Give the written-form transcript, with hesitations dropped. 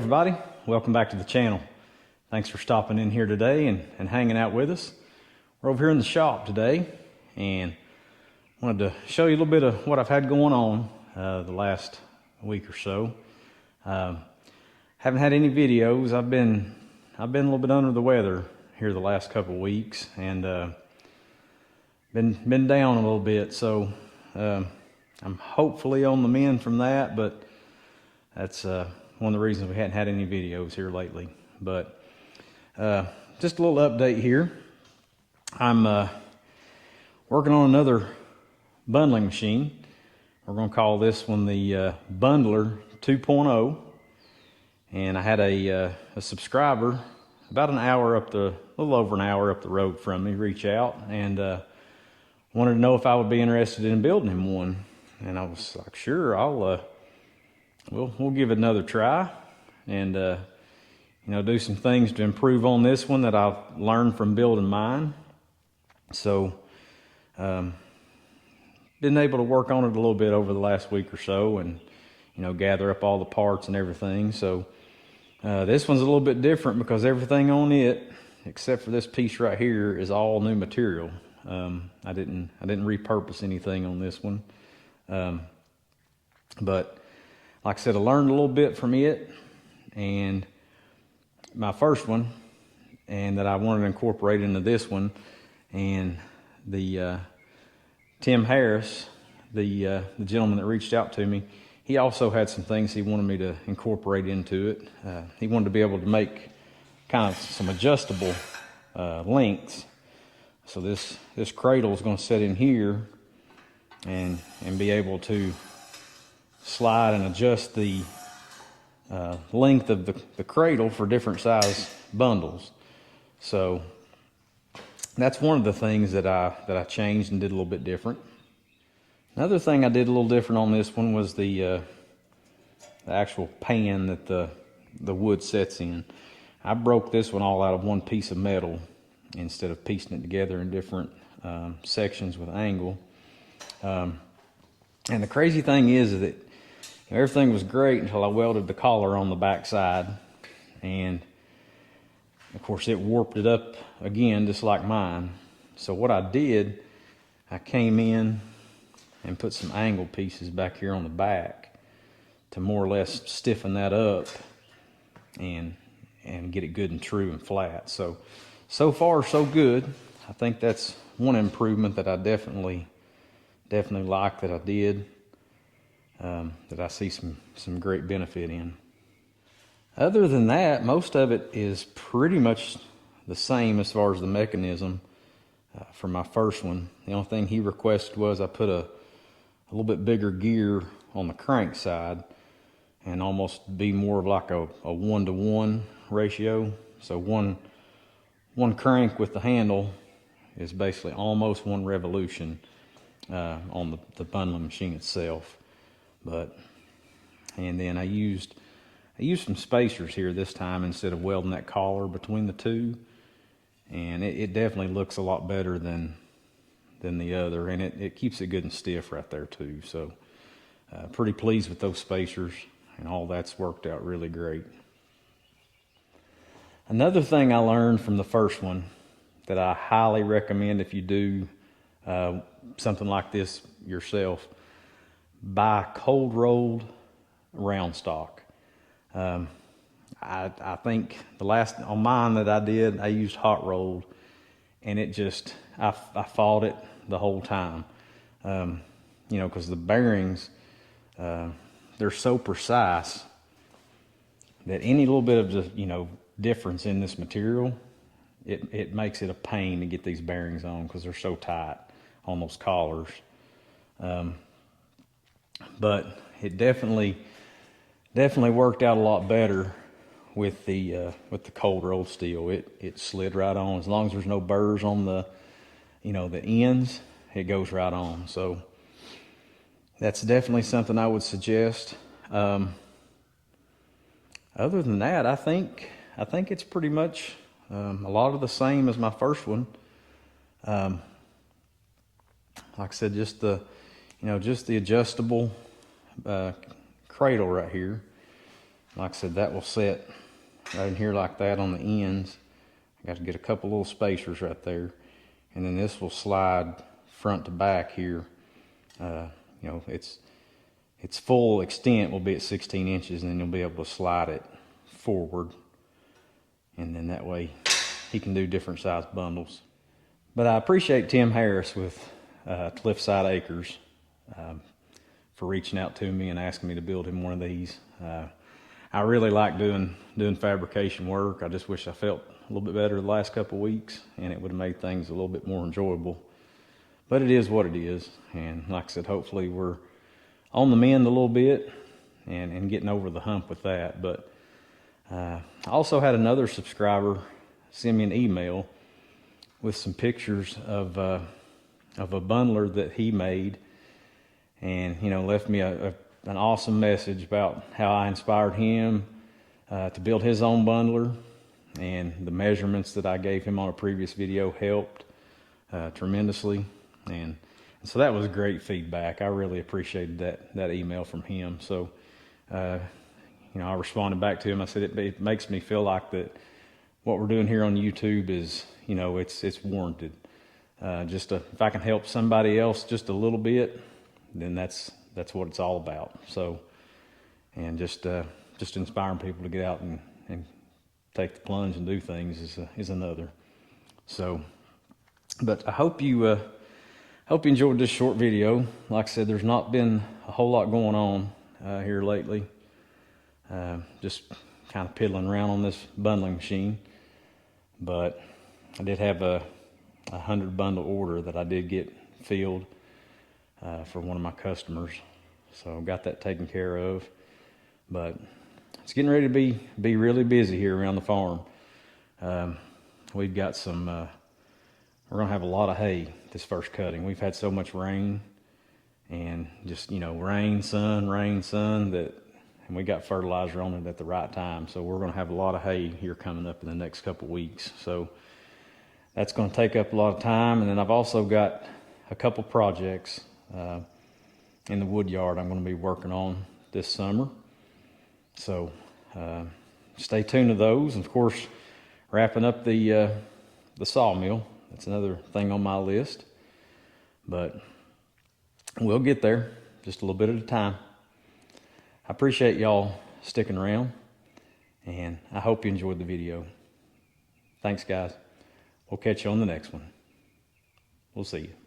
everybody, welcome back to the channel. Thanks for stopping in here today and hanging out with us. We're over here in the shop today and wanted to show you a little bit of what I've had going on the last week or so. Haven't had any videos. I've been a little bit under the weather here the last couple of weeks and been down a little bit, so I'm hopefully on the mend from that, but that's one of the reasons we hadn't had any videos here lately. But just a little update here. I'm working on another bundling machine. We're going to call this one the Bundler 2.0. And I had a subscriber about a little over an hour up the road from me reach out and wanted to know if I would be interested in building him one. And I was like, sure, we'll give it another try and do some things to improve on this one that I've learned from building mine. So been able to work on it a little bit over the last week or so and gather up all the parts and everything. So this one's a little bit different because everything on it except for this piece right here is all new material. I didn't repurpose anything on this one. But like I said, I learned a little bit from it and my first one, and that I wanted to incorporate into this one. And the Tim Harris, the gentleman that reached out to me, he also had some things he wanted me to incorporate into it. He wanted to be able to make kind of some adjustable lengths. So this cradle is going to sit in here and be able to slide and adjust the length of the cradle for different size bundles. So that's one of the things that I changed and did a little bit different. Another thing I did a little different on this one was the actual pan that the wood sets in. I broke this one all out of one piece of metal instead of piecing it together in different sections with angle. And the crazy thing is that everything was great until I welded the collar on the back side, and of course it warped it up again just like mine. So what I did, I came in and put some angle pieces back here on the back to more or less stiffen that up and get it good and true and flat. So far so good. I think that's one improvement that I definitely like that I did. That I see some great benefit in. Other than that, most of it is pretty much the same as far as the mechanism for my first one. The only thing he requested was I put a little bit bigger gear on the crank side and almost be more of like a 1-to-1 ratio. So one crank with the handle is basically almost one revolution on the bundling machine itself. And then I used some spacers here this time instead of welding that collar between the two, and it definitely looks a lot better than the other, and it keeps it good and stiff right there too. So pretty pleased with those spacers, and all that's worked out really great. Another thing I learned from the first one that I highly recommend if you do something like this yourself: buy cold rolled round stock. I think the last on mine that I did, I used hot rolled, and it just I fought it the whole time. Because the bearings they're so precise that any little bit of just difference in this material, it makes it a pain to get these bearings on because they're so tight on those collars. But it definitely worked out a lot better with the cold rolled steel. It slid right on as long as there's no burrs on the ends. It goes right on. So that's definitely something I would suggest. Other than that, I think it's pretty much a lot of the same as my first one. Like I said, just the adjustable cradle right here. Like I said, that will set right in here like that on the ends. I got to get a couple little spacers right there. And then this will slide front to back here. You know, its full extent will be at 16 inches, and then you'll be able to slide it forward. And then that way he can do different size bundles. But I appreciate Tim Harris with Cliffside Acres for reaching out to me and asking me to build him one of these. I really like doing fabrication work. I just wish I felt a little bit better the last couple of weeks, and it would have made things a little bit more enjoyable. But it is what it is, and like I said, hopefully we're on the mend a little bit and getting over the hump with that. But I also had another subscriber send me an email with some pictures of a bundler that he made, and you know, left me an awesome message about how I inspired him to build his own bundler, and the measurements that I gave him on a previous video helped tremendously, and so that was great feedback. I really appreciated that email from him. So you know, I responded back to him. I said it makes me feel like that what we're doing here on YouTube is, you know, it's warranted. If I can help somebody else just a little bit, then that's what it's all about. So, and just inspiring people to get out and take the plunge and do things is another. So, but I hope you enjoyed this short video. Like I said, there's not been a whole lot going on here lately. Just kind of piddling around on this bundling machine. But I did have a 100 bundle order that I did get filled for one of my customers. So got that taken care of. But it's getting ready to be really busy here around the farm. We've got some, we're gonna have a lot of hay this first cutting. We've had so much rain, and just, you know, rain, sun, that, and we got fertilizer on it at the right time. So we're gonna have a lot of hay here coming up in the next couple weeks. So that's gonna take up a lot of time. And then I've also got a couple projects in the wood yard I'm gonna be working on this summer. So stay tuned to those. And of course, wrapping up the sawmill. That's another thing on my list. But we'll get there, just a little bit at a time. I appreciate y'all sticking around, and I hope you enjoyed the video. Thanks, guys. We'll catch you on the next one. We'll see you.